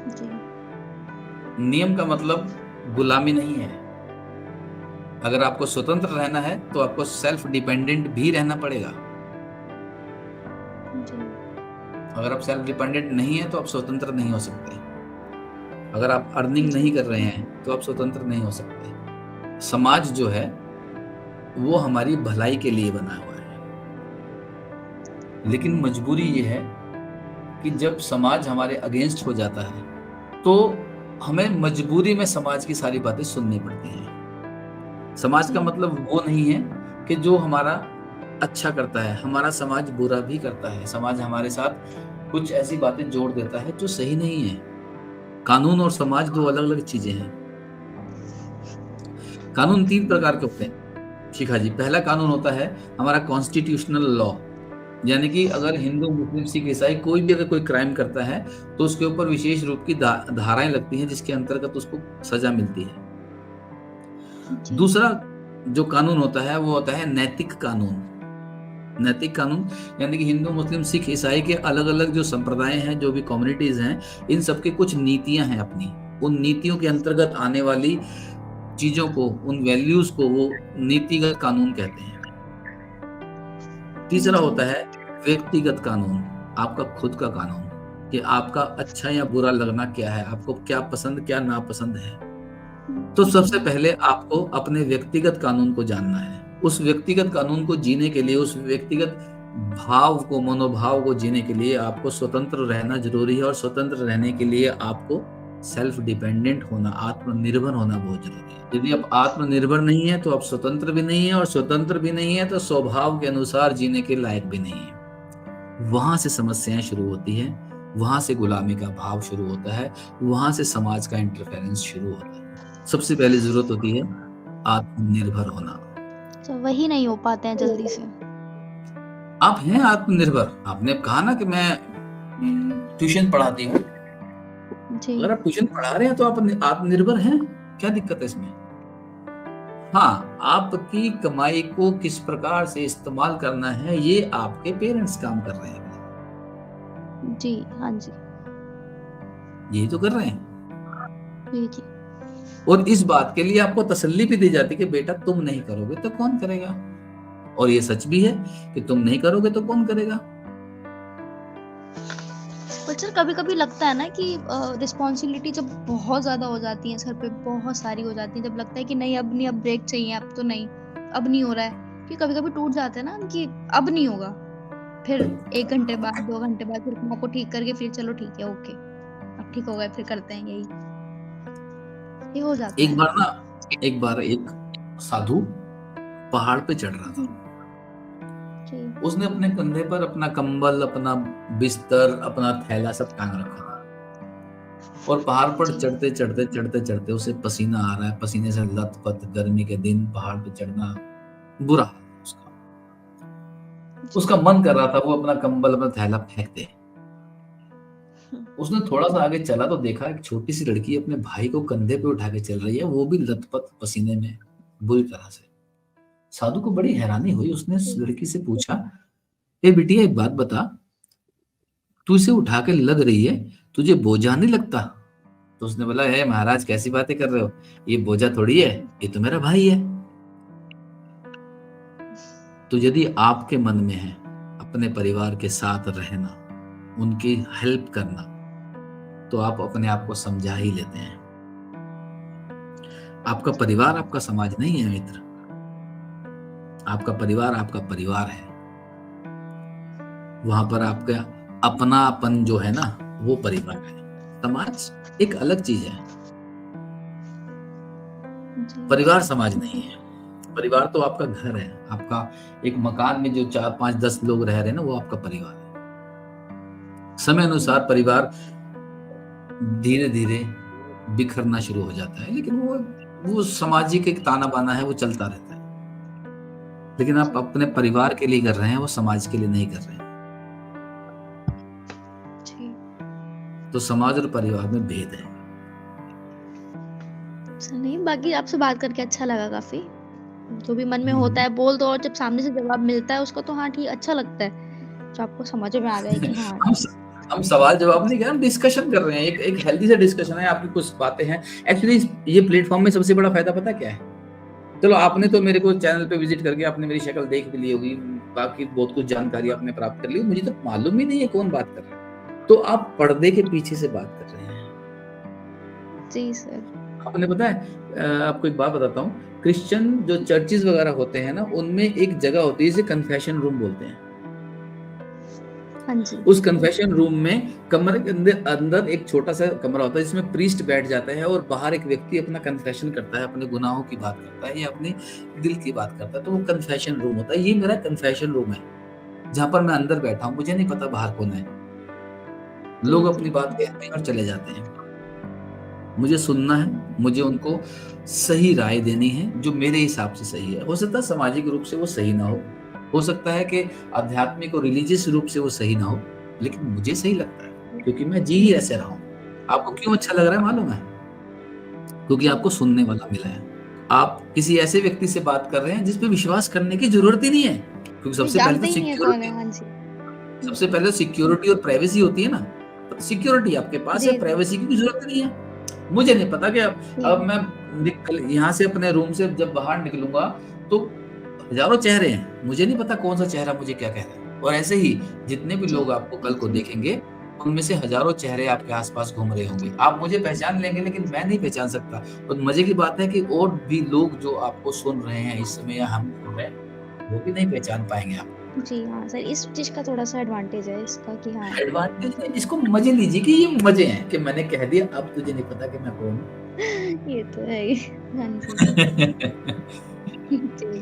जी नियम का मतलब गुलामी नहीं है। अगर आपको स्वतंत्र रहना है तो आपको सेल्फ डिपेंडेंट भी रहना पड़ेगा। जी अगर आप सेल्फ डिपेंडेंट नहीं है तो आप स्वतंत्र नहीं हो सकते। अगर आप अर्निंग जी नहीं कर रहे हैं तो आप स्वतंत्र नहीं हो सकते। समाज जो है वो हमारी भलाई के लिए बना हुआ है, लेकिन मजबूरी ये है कि जब समाज हमारे अगेंस्ट हो जाता है तो हमें मजबूरी में समाज की सारी बातें सुननी पड़ती हैं। समाज का जी मतलब वो नहीं है कि जो हमारा अच्छा करता है। हमारा समाज बुरा भी करता है। समाज हमारे साथ कुछ ऐसी बातें जोड़ देता है जो सही नहीं है। कानून और समाज दो अलग अलग चीजें हैं। कानून तीन प्रकार के होते हैं शिखा जी। पहला कानून होता है हमारा कॉन्स्टिट्यूशनल लॉ, यानी कि अगर हिंदू मुस्लिम सिख ईसाई कोई भी अगर कोई क्राइम करता है तो उसके ऊपर विशेष रूप की धाराएं लगती हैं जिसके अंतर्गत उसको सजा मिलती है। जी दूसरा जो कानून होता है वो होता है नैतिक कानून। नैतिक कानून यानी कि हिंदू मुस्लिम सिख ईसाई के अलग अलग जो संप्रदाय हैं, जो भी कम्युनिटीज हैं, इन सबके कुछ नीतियां हैं अपनी। उन नीतियों के अंतर्गत आने वाली चीजों को, उन वैल्यूज को वो नीतिगत कानून कहते हैं। तीसरा जी होता है व्यक्तिगत कानून, आपका खुद का कानून, कि आपका अच्छा या बुरा लगना क्या है, आपको क्या पसंद क्या नापसंद है। तो सबसे पहले आपको अपने व्यक्तिगत कानून को जानना है। उस व्यक्तिगत कानून को जीने के लिए, उस व्यक्तिगत भाव को, मनोभाव को जीने के लिए आपको स्वतंत्र रहना जरूरी है। और स्वतंत्र रहने के लिए आपको सेल्फ डिपेंडेंट होना, आत्मनिर्भर होना बहुत जरूरी है। यदि आप आत्मनिर्भर नहीं है तो आप स्वतंत्र भी नहीं है, और स्वतंत्र भी नहीं है तो स्वभाव के अनुसार जीने के लायक भी नहीं है। वहां से समस्याएं शुरू होती है, वहां से गुलामी का भाव शुरू होता है, वहां से समाज का इंटरफेरेंस शुरू होता है। सबसे पहले जरूरत होती है आत्मनिर्भर होना। अच्छा, वही नहीं हो पाते हैं जल्दी से। आप हैं आत्मनिर्भर। आपने कहा ना कि मैं ट्यूशन पढ़ाती हूँ। जी अगर आप ट्यूशन पढ़ा रहे हैं तो आप आत्मनिर्भर हैं, क्या दिक्कत है इसमें? हाँ, आपकी कमाई को किस प्रकार से इस्तेमाल करना है ये आपके पेरेंट्स काम कर रहे हैं, जी हाँ जी यही तो कर रहे हैं। जी जी और इस बात के लिए आपको तसल्ली भी दी जाती है कि बेटा तुम नहीं करोगे तो कौन करेगा। और ये सच भी है कि तुम नहीं करोगे तो कौन करेगा। पर सर कभी कभी लगता है ना कि रिस्पॉन्सिबिलिटी जब बहुत ज्यादा हो जाती है, सर पे बहुत सारी हो जाती है, जब लगता है कि नहीं अब नहीं, अब ब्रेक चाहिए, अब तो नहीं, अब नहीं हो रहा है, कि कभी कभी टूट जाते हैं ना कि अब नहीं होगा, फिर 1 घंटे बाद 2 घंटे बाद फिर अपने आप को ठीक करके फिर चलो ठीक है, ओके अब ठीक हो गए, फिर करते हैं यही, ये हो जाता एक है। बार ना, एक बार एक साधु पहाड़ पे चढ़ रहा जी था। जी उसने अपने कंधे पर अपना कंबल, अपना बिस्तर, अपना थैला सब टांग रखा था। और पहाड़ पर जी चढ़ते चढ़ते चढ़ते चढ़ते उसे पसीना आ रहा है, पसीने से लथपथ, गर्मी के दिन पहाड़ पे चढ़ना बुरा हाल है उसका। जी उसका मन कर रहा था वो अपना कंबल, अपना थैला फेंक दे। उसने थोड़ा सा आगे चला तो देखा एक छोटी सी लड़की अपने भाई को कंधे पे उठा के चल रही है, वो भी लथपथ पसीने में बुरी तरह से। साधु को बड़ी हैरानी हुई। उसने उस जी लड़की से पूछा, ए बिटिया एक बात बता, तू इसे उठा के लग रही है, तुझे बोझा नहीं लगता? तो उसने बोला, है महाराज कैसी बातें कर रहे हो, ये बोझा थोड़ी है, ये तो मेरा भाई है। तो यदि आपके मन में है अपने परिवार के साथ रहना, उनकी हेल्प करना, तो आप अपने आप को समझा ही लेते हैं। आपका परिवार आपका समाज नहीं है मित्र। आपका परिवार है। वहां पर आपका अपनापन जो है ना, वो परिवार है। समाज एक अलग चीज है। जी परिवार समाज नहीं है। परिवार तो आपका घर है। आपका एक मकान में जो 4 5 10 लोग रह रहे हैं ना, वो आपका परिवार है। समय अनुसार परिवार धीरे धीरे बिखरना शुरू हो जाता है, लेकिन वो वो सामाजिक एक ताना बाना है, वो चलता रहता है। लेकिन आप अपने परिवार के लिए कर रहे हैं, वो समाज के लिए नहीं कर रहे हैं। जी तो समाज और परिवार में भेद है। नहीं, बाकी आपसे बात करके अच्छा लगा काफी। जो भी मन में होता है बोल दो, और जब सामने से जवाब मिलता है उसका तो हाँ ठीक, अच्छा लगता है। तो आपको समझ में आ गया कि हाँ हम हम सवाल जवाब नहीं कर रहे, हम डिस्कशन कर रहे हैं, एक हेल्दी सा डिस्कशन है। आपकी कुछ बातें हैं। एक्चुअली ये प्लेटफॉर्म में सबसे बड़ा फायदा पता क्या है? चलो, आपने तो मेरे को चैनल पे विजिट करके आपने मेरी शक्ल देख भी ली होगी, बाकी बहुत कुछ जानकारी आपने प्राप्त कर ली, मुझे तो मालूम ही नहीं है कौन बात कर रहा है। तो आप पर्दे के पीछे से बात कर रहे हैं। जी सर। आपने पता है, आपको एक बात बताता हूँ, क्रिश्चियन जो चर्चेज वगैरह होते हैं ना, उनमें एक जगह होती है जिसे कन्फेशन रूम बोलते हैं। हाँ जी। उस कन्फेशन रूम में कमरे के अंदर एक छोटा सा कमरा होता है जिसमें प्रीस्ट बैठ जाता है और बाहर एक व्यक्ति अपना कन्फेशन करता है, अपने गुनाहों की बात करता है या अपने दिल की बात करता है। तो वो कन्फेशन रूम होता है। ये मेरा कन्फेशन रूम है जहां पर मैं अंदर बैठा हूं, मुझे नहीं पता बाहर कौन है। लोग अपनी बात कहते हैं और चले जाते हैं। मुझे सुनना है, मुझे उनको सही राय देनी है जो मेरे हिसाब से सही है। हो सकता है सामाजिक रूप से वो सही ना हो सकता है कि आध्यात्मिक और रिलीजियस रूप से वो सही ना हो, लेकिन मुझे सही लगता है क्योंकि मैं जी ही ऐसे रहा हूं। आपको क्यों अच्छा लग रहा है मालूम है? क्योंकि आपको सुनने वाला मिला है। आप किसी ऐसे व्यक्ति से बात कर रहे हैं जिस पे विश्वास करने की जरूरत ही नहीं है, क्योंकि सबसे पहले तो सिक्योरिटी और प्राइवेसी होती है ना। सिक्योरिटी आपके पास है, प्राइवेसी की जरूरत नहीं है। मुझे नहीं पता कि अब मैं यहाँ से अपने रूम से जब बाहर निकलूंगा तो हजारों चेहरे हैं, मुझे नहीं पता कौन सा चेहरा मुझे क्या कह रहा है। और ऐसे ही जितने भी लोग आपको कल को देखेंगे उनमें से हजारों चेहरे आपके आसपास घूम रहे होंगे। आप मुझे पहचान लेंगे लेकिन मैं नहीं पहचान सकता। और मजे की बात है कि और भी लोग जो आपको सुन रहे हैं इस समय या हम सुन रहे हैं, वो भी नहीं पहचान पाएंगे आप। जी हाँ सर, इस चीज का थोड़ा सा एडवांटेज है इसका कि हाँ एडवांटेज नहीं, इसको मजे लीजिए कि ये मजे हैं कि मैंने कह दिया अब तुझे नहीं पता कि मैं कौन हूँ। ये तो है ही। हाँ जी।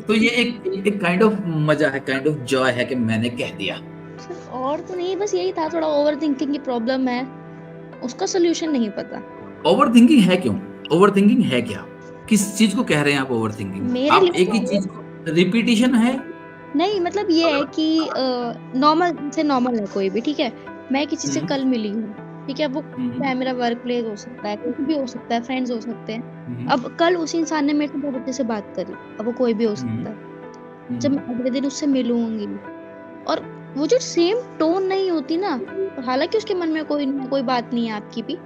तो ये एक काइंड ऑफ मजा है, काइंड ऑफ जॉय है कि मैंने कह दिया। और तो नहीं, बस यही था, थोड़ा ओवर थिंकिंग की प्रॉब्लम है, उसका सोल्यूशन नहीं पता। ओवर थिंकिंग है क्यों? ओवर थिंकिंग है क्या? किस चीज को कह रहे हैं आप ओवर थिंकिंग? आप एक ही चीज को रिपीटिशन है? नहीं, मतलब ये है कि नॉर्मल से नॉर्मल है कोई भी, ठीक है। मैं किसी से कल मिली हूँ, ठीक है, वो चाहे मेरा वर्क प्लेस हो सकता है, कुछ भी हो सकता है, फ्रेंड्स हो सकते हैं। अब कल उस इंसान ने मेरे से बहुत अच्छे से बात करी, अब वो कोई भी हो सकता है। जब मैं अगले दिन उससे मिलूंगी और वो जो सेम टोन नहीं होती ना, हालांकि उसके मन में कोई बात नहीं है आपकी भी,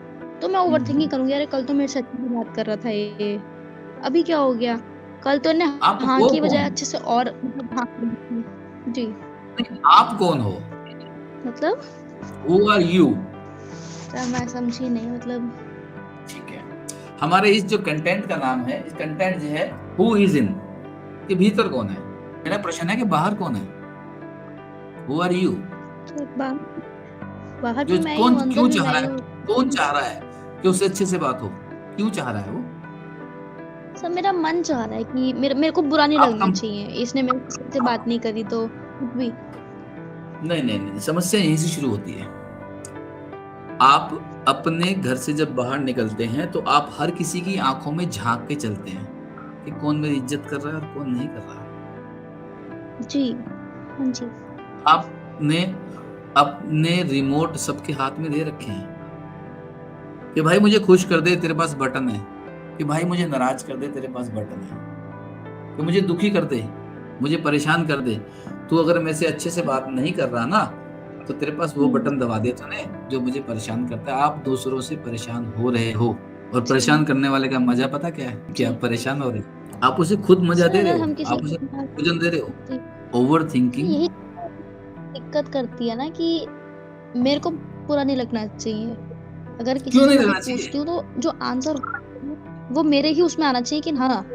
तो मैं ओवर थिंकिंग करूंगी, अरे कल तो मेरे से अच्छे से बात कर रहा था ये, अभी क्या हो गया? कल तो ने हाँ की बजाय अच्छे से और हाँ जी। आप कौन हो? मतलब Who are you? सर मैं समझी नहीं, मतलब ठीक है, हमारे इस जो कंटेंट का नाम है, इस कंटेंट जो है Who is in के भीतर कौन है। मेरा प्रश्न है कि बाहर कौन है? Who are you? बाहर भी मैं ही हूं, अंदर भी मैं ही हूं। कौन चाह रहा है कि उससे अच्छे से बात हो? क्यों चाह रहा है वो? सर मेरा मन चाह रहा है कि मेरे को बुरा नहीं लगना चाहिए, इसने मेरे से बात नहीं करी तो कुछ भी नहीं, समस्या यहीं से शुरू होती है। आप अपने घर से जब बाहर निकलते हैं तो आप हर किसी की आंखों में झांक के चलते हैं कि कौन मेरी इज्जत कर रहा है और कौन नहीं कर रहा है। जी हाँ जी। आपने अपने रिमोट सबके हाथ में दे रखे हैं कि भाई मुझे खुश कर दे, तेरे पास बटन है, कि भाई मुझे नाराज कर दे, तेरे पास बटन है, कि मुझे दुखी कर दे, मुझे परेशान कर दे। तू अगर मेरे से अच्छे से बात नहीं कर रहा ना तो तेरे पास वो बटन दबा दे तूने जो मुझे परेशाान करता है। आप दूसरों से परेशान हो रहे हो और परेशान करने वाले का मजा पता क्या है? कि आप परेशान हो रहे हो, आप उसे खुद मजा दे रहे हो, आप उसे भोजन दे रहे हो। ओवर थिंकिंग यही दिक्कत करती है ना कि मेरे को बुरा नहीं लगना चाहिए। अगर किसी से पूछती हूँ तो जो आंसर वो मेरे ही उसमें आना चाहिए कि हाँ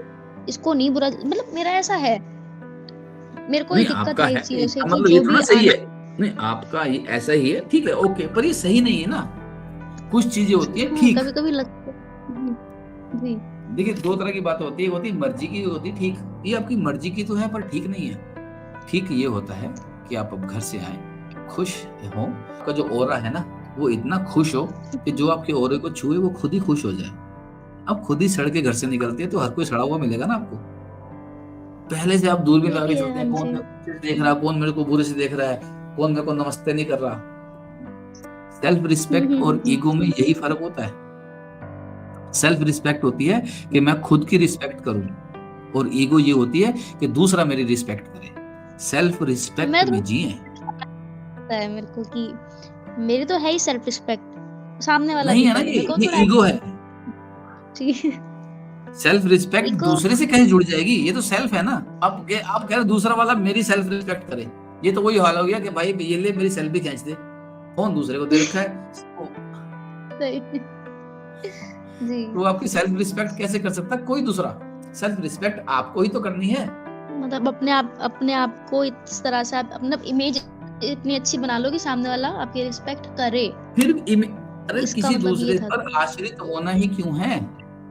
इसको नहीं बुरा, मतलब मेरा ऐसा है, मेरे को दिक्कत है इस चीजों से कि मतलब जो भी सही है। नहीं, आपका ये ऐसा ही है, ठीक है, ओके, पर ये सही नहीं है ना। कुछ चीजें होती है ठीक, कभी लगता जी। देखिए दो तरह की बात होती है, होती मर्जी की, होती ठीक। ये आपकी मर्जी की तो है पर ठीक नहीं है। ठीक ये होता है कि आप अब घर से आए खुश हो, आपका जो ओरा है ना वो इतना खुश हो कि जो आपके ओरे को छुए वो खुद ही खुश हो जाए। अब खुद ही सड़ के घर से निकलते हैं तो हर कोई सड़ा हुआ मिलेगा ना आपको। पहले से आप दूरबीन ये लगा भी के है। चलते हाँ हैं, कौन जी। मेरे को अच्छे से देख रहा, कौन मेरे को बुरे से देख रहा है, कौन मेरे को नमस्ते नहीं कर रहा। सेल्फ रिस्पेक्ट और ईगो में यही फर्क होता है। सेल्फ रिस्पेक्ट होती है कि मैं खुद की रिस्पेक्ट करूं, और ईगो ये होती है कि दूसरा मेरी रिस्पेक्ट करे। सेल्फ रिस्पेक्ट मैं में जिए। लगता है मेरे को कि मेरी तो है ही सेल्फ रिस्पेक्ट, सामने वाला नहीं भी है ना, करे मेरे को ये थोड़ा ईगो है। जी। सेल्फ रिस्पेक्ट ईगो दूसरे से कैसे जुड़ जाएगी, ये तो सेल्फ है ना। आप कह रहे दूसरा वाला मेरी सेल्फ रिस्पेक्ट करे, ये तो वही हाल हो गया कि भाई ये ले मेरी सेल्फी खींच दे। कौन दूसरे को दे रखा है जी। तो आपकी सेल्फ रिस्पेक्ट कैसे कर सकता है कोई दूसरा। सेल्फ रिस्पेक्ट आपको ही तो करनी है। मतलब अपने आप को इस तरह से आप अपना इमेज इतनी अच्छी बना लो कि सामने वाला आपकी रिस्पेक्ट करे। फिर अरे इसका किसी मतलब दूसरे ये था। पर आश्रित होना ही क्यों है।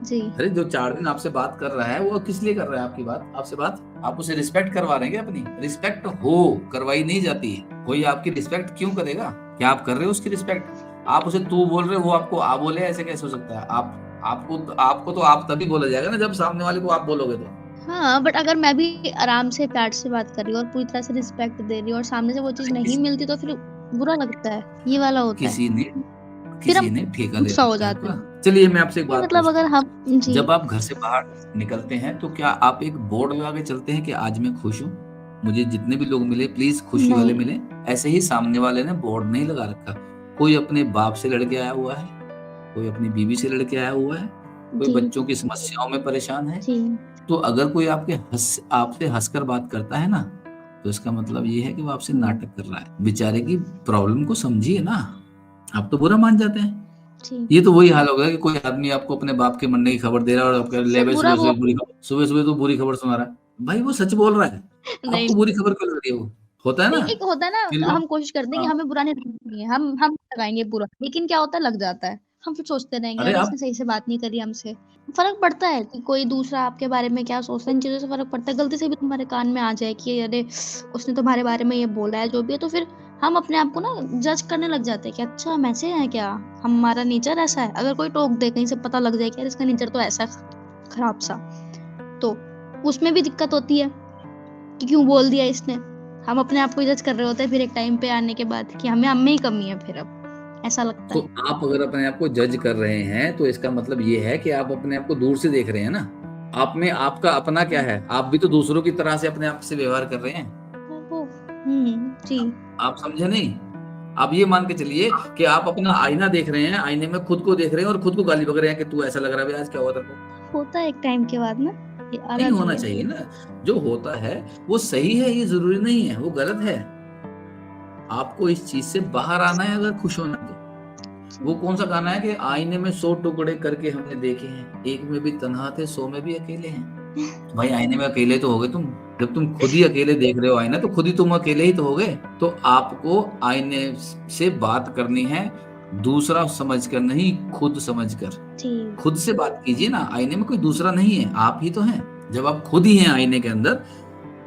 जी। अरे जो 4 दिन आपसे बात कर रहा है वो किस लिए कर रहा है आपसे बात आप उसे रिस्पेक्ट करवा रहे हैं क्या। अपनी रिस्पेक्ट हो करवाई नहीं जाती है। कोई आपकी रिस्पेक्ट क्यों करेगा, क्या आप कर रहे हो उसकी रिस्पेक्ट। आप उसे तू बोल रहे हो, वो आपको आ बोले, ऐसे कैसे हो सकता है। आपको तो आप तभी बोला जाएगा ना जब सामने वाले को आप बोलोगे तो। हाँ, बट अगर मैं भी आराम से प्यार से बात कर रही हूँ और पूरी तरह से रिस्पेक्ट दे रही हूँ और सामने से वो चीज नहीं मिलती तो फिर बुरा लगता है, ये वाला होता है। फिर हम किसी ने ठेका ले गुस्सा हो रखा है जाते हैं। आपका। चलिए मैं आपसे एक बात मतलब पूछता अगर हूँ। हम जी जब आप घर से बाहर निकलते हैं तो क्या आप एक बोर्ड लगा के चलते हैं कि आज मैं खुश हूँ, मुझे जितने भी लोग मिले प्लीज खुशी वाले नहीं। मिले। ऐसे ही सामने वाले ने बोर्ड नहीं लगा रखा। कोई अपने बाप से लड़के आया हुआ है, कोई अपनी बीवी से लड़के आया हुआ है, कोई जी बच्चों की समस्याओं में परेशान है। जी तो अगर कोई आपसे हंसकर बात करता है ना, तो इसका मतलब ये है कि वो आपसे नाटक कर रहा है। बेचारे की प्रॉब्लम को समझिए ना, आप तो बुरा मान जाते हैं। जी। ये तो वही हाल होगा कि कोई आदमी आपको अपने बाप के मरने की खबर दे रहा है और आप कह रहे ले भाई बुरा वो सुबह सुबह तो बुरी खबर सुना रहा है। भाई वो सच बोल रहा है, नहीं आपको बुरी खबर क्यों लग रही है। वो होता है ना नहीं, एक होता है कि ना, लोग। हम कोशिश करते हैं कि हाँ, हमें बुरा नहीं लगना है, हम लगाएंगे बुरा, लेकिन क्या होता है लग जाता है। हम फिर सोचते रहेंगे अरे अरे आप इसने सही से बात नहीं करी हमसे। फर्क पड़ता है कि कोई दूसरा आपके बारे में क्या सोचता है, इन चीजों से फर्क पड़ता है। गलती से भी तुम्हारे कान में आ जाए कि अरे उसने तुम्हारे बारे में ये बोला है जो भी है, तो फिर हम अपने आप को ना जज करने लग जाते हैं कि अच्छा हम ऐसे हैं क्या, हमारा नेचर ऐसा है। अगर कोई टोक दे कहीं से पता लग जाए कि यार इसका नेचर तो ऐसा है खराब सा, तो उसमें भी दिक्कत होती है कि क्यों बोल दिया इसने। हम अपने आप को जज कर रहे होते हैं फिर एक टाइम पे आने के बाद कि हमें ही कमी है, फिर अब ऐसा लगता तो है। आप अगर अपने आप को जज कर रहे हैं तो इसका मतलब ये है कि आप अपने आप को दूर से देख रहे हैं ना। आप में आपका अपना क्या है, आप भी तो दूसरों की तरह से अपने आप से व्यवहार कर रहे हैं। वो जी आप समझे नहीं। आप ये मान के चलिए कि आप अपना आईना देख रहे हैं, आईने में खुद को देख रहे हैं और खुद को गाली बक रहे हैं कि तू ऐसा लग रहा है, आज क्या हुआ तेरे को। होता है एक टाइम के बाद ना, ये नहीं आदत होना है। चाहिए ना। जो होता है वो सही है, ये जरूरी नहीं है वो गलत है। आपको इस चीज से बाहर आना है अगर खुश होना तो। वो कौन सा गाना है कि आईने में 100 टुकड़े करके हमने देखे हैं, एक में भी तन्हा थे 100 में भी अकेले हैं। भाई आईने में अकेले तो हो गए तुम। जब तुम खुद ही अकेले देख रहे हो आईना, तो खुद ही तुम अकेले ही तो हो गए। तो आपको आईने से बात करनी है दूसरा समझकर नहीं, खुद समझकर। खुद से बात कीजिए ना, आईने में कोई दूसरा नहीं है, आप ही तो हैं। जब आप खुद ही हैं आईने के अंदर,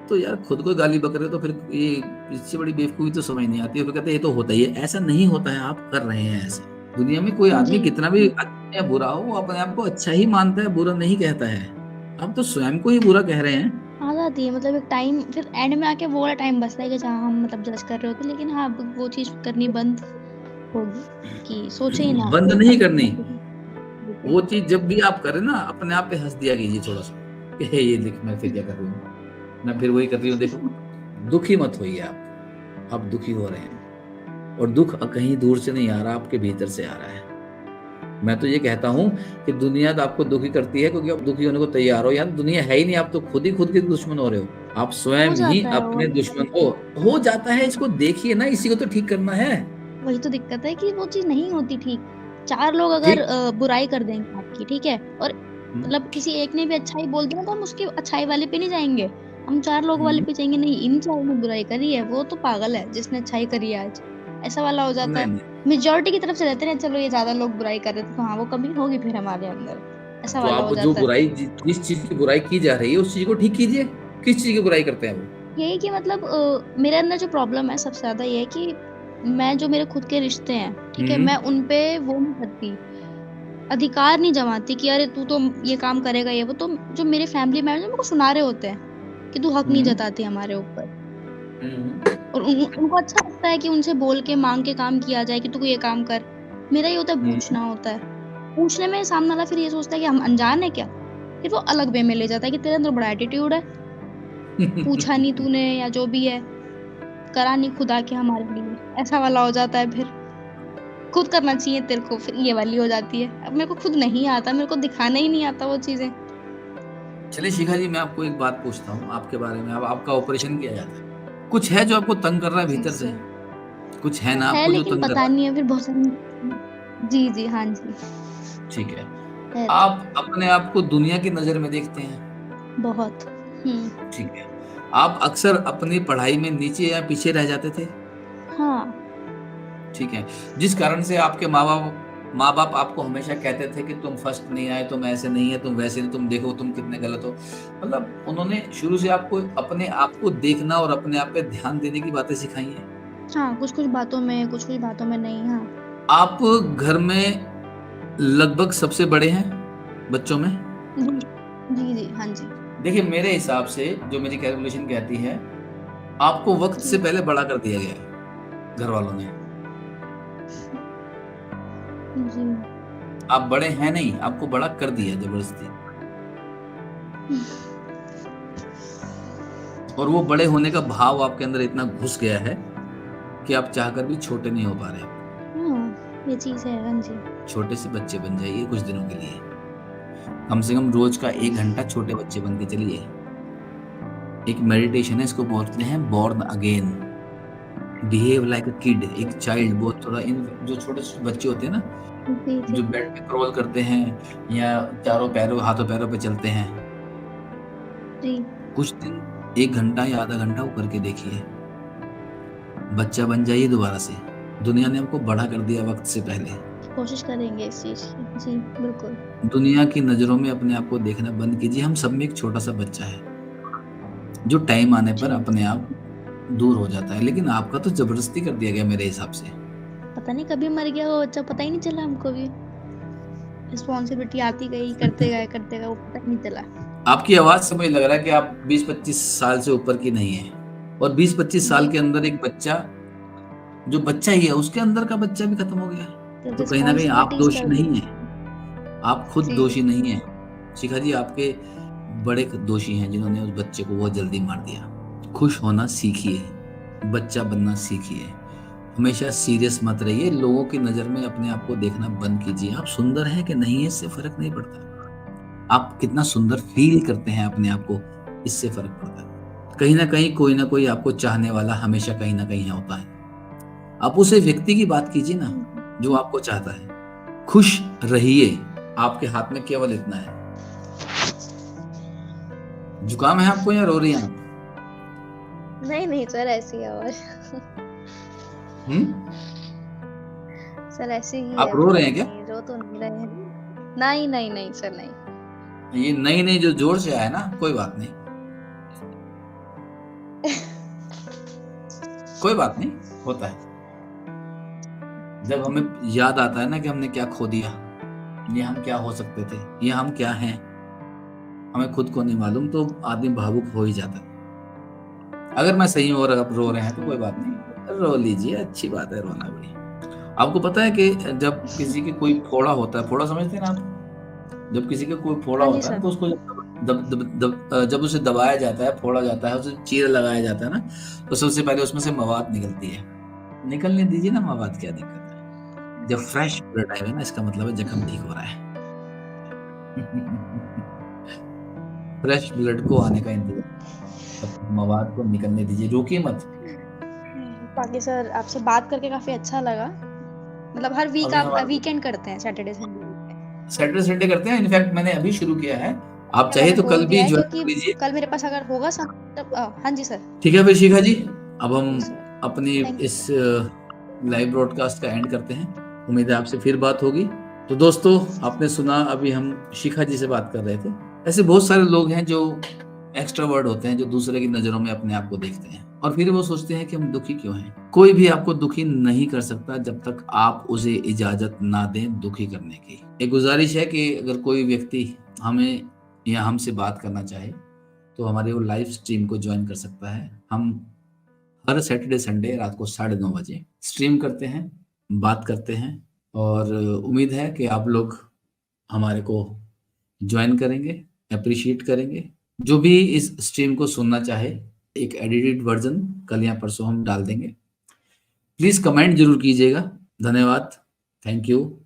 तो यार खुद को गाली बक रहे हो तो फिर ये इससे बड़ी बेवकूफी तो समझ नहीं आती है। फिर कहते हैं ये तो होता ही है। ऐसा नहीं होता है, आप कर रहे हैं ऐसा। दुनिया में कोई आदमी कितना भी अच्छा या बुरा हो, वो अपने आप को अच्छा ही मानता है, बुरा नहीं कहता है। आप तो स्वयं को ही बुरा कह रहे हैं। आ जाती है मतलब एक टाइम, फिर एंड में आके वो वाला टाइम बचता है कि जहाँ हम मतलब जज कर रहे होते, लेकिन हाँ वो चीज करनी बंद होगी कि सोचे ही ना। बंद नहीं करनी। वो चीज जब भी आप करें ना, अपने आप पे हंस दिया कीजिए थोड़ा सा कि ये देख मैं फिर क्या कर रही हूँ, मैं फिर वही कर रही हूँ। देखो दुखी मत होइए आप दुखी हो रहे हैं, और दुख कहीं दूर से नहीं आ रहा, आपके भीतर से आ रहा है। मैं तो ये कहता हूँ कि दुनिया तो आपको दुखी करती है क्योंकि आप दुखी होने को तैयार हो। यार दुनिया है ही नहीं, आप तो खुद ही खुद के दुश्मन हो रहे हो। आप स्वयं ही अपने दुश्मन हो जाता है। इसको देखिए ना, इसी को तो ठीक करना है। वही तो दिक्कत है कि वो चीज नहीं होती ठीक। 4 लोग अगर बुराई कर देंगे आपकी, ठीक है, और मतलब किसी एक ने भी अच्छाई बोल दिया तो हम उसके अच्छाई वाले पे नहीं जाएंगे, हम 4 लोग वाले पे जाएंगे। नहीं, इन 4 ने बुराई करी है, वो तो पागल है जिसने अच्छाई करी है आज, ऐसा वाला हो जाता है। मेजॉरिटी की तरफ से रहते हैं, चलो ये ज्यादा लोग बुराई कर रहे थे तो हाँ वो कमी होगी फिर हमारे अंदर, ऐसा वाला हो जाता है। जो बुराई, जिस चीज की बुराई की जा रही है उस चीज को ठीक कीजिए। किस चीज की बुराई करते हैं वो? यही कि मतलब मेरे अंदर जो प्रॉब्लम है सबसे ज्यादा ये है कि मैं जो मेरे खुद के रिश्ते हैं, ठीक है, मैं उन पे वो नहीं करती, अधिकार नहीं जमाती कि अरे तू तो ये काम करेगा, ये वो। तो जो मेरे फैमिली मेंबर्स मेरे को सुना रहे होते हैं कि तू हक नहीं जताती हमारे ऊपर, और उनको अच्छा लगता है कि उनसे बोल के मांग के काम किया जाए कि तू ये काम कर। मेरा ये होता है पूछना होता है। पूछने में सामने वाला फिर ये सोचता है कि हम अनजान है क्या, फिर वो अलग वे में ले जाता है कि तेरे अंदर बड़ा एटीट्यूड है, पूछा नहीं तूने या जो भी है, करा नहीं खुदा के हमारे लिए, ऐसा वाला हो जाता है। फिर खुद करना चाहिए तेरे को, फिर ये वाली हो जाती है। अब मेरे को खुद नहीं आता, मेरे को दिखाना ही नहीं आता वो चीजें। चलिए शिखा जी, मैं आपको एक बात पूछता हूँ आपके बारे में। अब आपका ऑपरेशन किया जाता है, कुछ है जो आपको तंग कर रहा है भीतर से? कुछ है ना है, आपको जो लेकिन तंग कर पता रहा है? नहीं है फिर बहुत सारी। जी जी, हाँ जी, ठीक है। है तो आप अपने आप को दुनिया की नजर में देखते हैं? बहुत। ठीक है। आप अक्सर अपनी पढ़ाई में नीचे या पीछे रह जाते थे? हाँ। ठीक है। जिस कारण से आपके माँ बाप आपको हमेशा कहते थे कि तुम फर्स्ट नहीं आए, तुम ऐसे नहीं है, तुम वैसे नहीं, तुम देखो तुम कितने गलत हो। मतलब उन्होंने शुरू से आपको अपने आप को देखना और अपने आप पे ध्यान देने की बातें सिखाई हैं? हाँ, कुछ कुछ बातों में, कुछ कुछ बातों में नहीं। हाँ आप घर में लगभग सबसे बड़े हैं बच्चों में? जी जी जी, हाँ जी देखिए, मेरे हिसाब से जो मेरी कैलकुलेशन कहती है, आपको वक्त से जी पहले बड़ा कर दिया गया है घर वालों ने। जी। आप बड़े हैं नहीं, आपको बड़ा कर दिया जबरदस्ती। और वो बड़े होने का भाव आपके अंदर इतना घुस गया है कि आप चाहकर भी छोटे नहीं हो पा रहे। हाँ, ये चीज है। हाँ जी छोटे से बच्चे बन जाइए कुछ दिनों के लिए, कम से कम रोज का 1 घंटा छोटे बच्चे बन के चलिए। एक मेडिटेशन है, इसको बोलते हैं born again. Behave like a kid, एक चाइल्ड। बहुत थोड़ा इन जो छोटे छोटे बच्चे होते हैं ना, जी जी जो बेड पे क्रॉल करते हैं या चारों पैरों हाथों पैरों पे चलते हैं, जी। कुछ दिन 1 घंटा या आधा घंटा वो करके देखिए, बच्चा बन जाइए दोबारा से। दुनिया ने हमको बड़ा कर दिया वक्त से पहले। कोशिश करेंगे इस चीज की। जी बिल्कुल। दुनिया की नजरों में अपने आप को देखना बंद कीजिए। हम सब में एक छोटा सा बच्चा है जो टाइम आने पर जी। अपने आप दूर हो जाता है, लेकिन आपका तो जबरदस्ती कर दिया गया मेरे हिसाब से। पता नहीं कभी मर गया वो बच्चा, पता ही नहीं चला हमको भी। रिस्पॉन्सिबिलिटी आती गई, करते गए, वो पता ही नहीं चला। आपकी आवाज से मुझे लग रहा है कि आप 20-25 साल से ऊपर की नहीं है, और 20-25 साल जी। के अंदर एक बच्चा, जो बच्चा ही है उसके अंदर का बच्चा भी खत्म हो गया है। तो कहीं ना कहीं आप रिस्पॉन्सिबिलिटीज दोषी कर दी। नहीं है, आप खुद जी दोषी नहीं है। शिखा जी, आपके बड़े दोषी हैं जिन्होंने उस बच्चे को बहुत जल्दी मार दिया। खुश होना सीखिए, बच्चा बनना सीखिए, हमेशा सीरियस मत रहिए। लोगों की नजर में अपने आप को देखना बंद कीजिए। आप सुंदर हैं कि नहीं है इससे फर्क नहीं पड़ता, आप कितना सुंदर फील करते हैं अपने आप को, इससे फर्क पड़ता है। कहीं ना कोई आपको चाहने वाला हमेशा कहीं ना कहीं होता है। आप उसे व्यक्ति की बात कीजिए ना जो आपको चाहता है। खुश रहिए, आपके हाथ में केवल इतना है। जुकाम है आपको या रो रही हैं आप? नहीं सर, ऐसी है। और सर ऐसे ही आप है। रो रहे हैं क्या? रो तो नहीं रहे हैं। नहीं सर, नहीं। ये नई जो जोर से आया ना, कोई बात नहीं कोई बात नहीं, होता है। जब हमें याद आता है ना कि हमने क्या खो दिया, ये हम क्या हो सकते थे, ये हम क्या हैं, हमें खुद को नहीं मालूम, तो आदमी भावुक हो ही जाता है। अगर मैं सही हूं और आप रो रहे हैं तो कोई बात नहीं, रो लीजिए, अच्छी बात है रोना भी। आपको पता है कि जब किसी की कोई फोड़ा होता है, फोड़ा समझते हैं ना आप? जब किसी का कोई फोड़ा हाँ जी होता है सर। तो उसको जब उसे दबाया जाता है, फोड़ा जाता है, उसे चीरा लगाया जाता है ना, तो सबसे पहले उसमें से मवाद निकलती है। निकलने दीजिए ना मवाद, क्या दिक्कत है? जब फ्रेश ब्लड आएगा ना, इसका मतलब है जख्म ठीक हो रहा है। फ्रेश ब्लड को आने का इंतजार, मवाद को निकलने दीजिए, रोकिए मत। बाकी सर आपसे बात करके काफी अच्छा लगा। मतलब हर वीक आप वीकेंड करते हैं, सैटरडे संडे करते हैं। इनफैक्ट मैंने अभी शुरू किया है, आप चाहे तो कल भी ज्वाइन कर लीजिए। कल मेरे पास अगर होगा हाँ जी सर। ठीक है फिर शिखा जी, अब हम अपनी इस लाइव ब्रॉडकास्ट का एंड करते हैं। उम्मीद है आपसे फिर बात होगी। तो दोस्तों, आपने सुना, अभी हम शिखा जी से बात कर रहे थे। ऐसे बहुत सारे लोग हैं जो एक्स्ट्रावर्ड होते हैं जो दूसरे की नजरों में अपने आप को देखते हैं और फिर वो सोचते हैं कि हम दुखी क्यों हैं। कोई भी आपको दुखी नहीं कर सकता जब तक आप उसे इजाजत ना दें दुखी करने की। एक गुजारिश है कि अगर कोई व्यक्ति हमें या हमसे बात करना चाहे तो हमारे वो लाइव स्ट्रीम को ज्वाइन कर सकता है। हम हर सैटरडे संडे रात को 9:30 बजे स्ट्रीम करते हैं, बात करते हैं और उम्मीद है कि आप लोग हमारे को ज्वाइन करेंगे, अप्रिशिएट करेंगे। जो भी इस स्ट्रीम को सुनना चाहे एक एडिटेड वर्जन कल या परसों हम डाल देंगे। प्लीज कमेंट जरूर कीजिएगा। धन्यवाद, थैंक यू।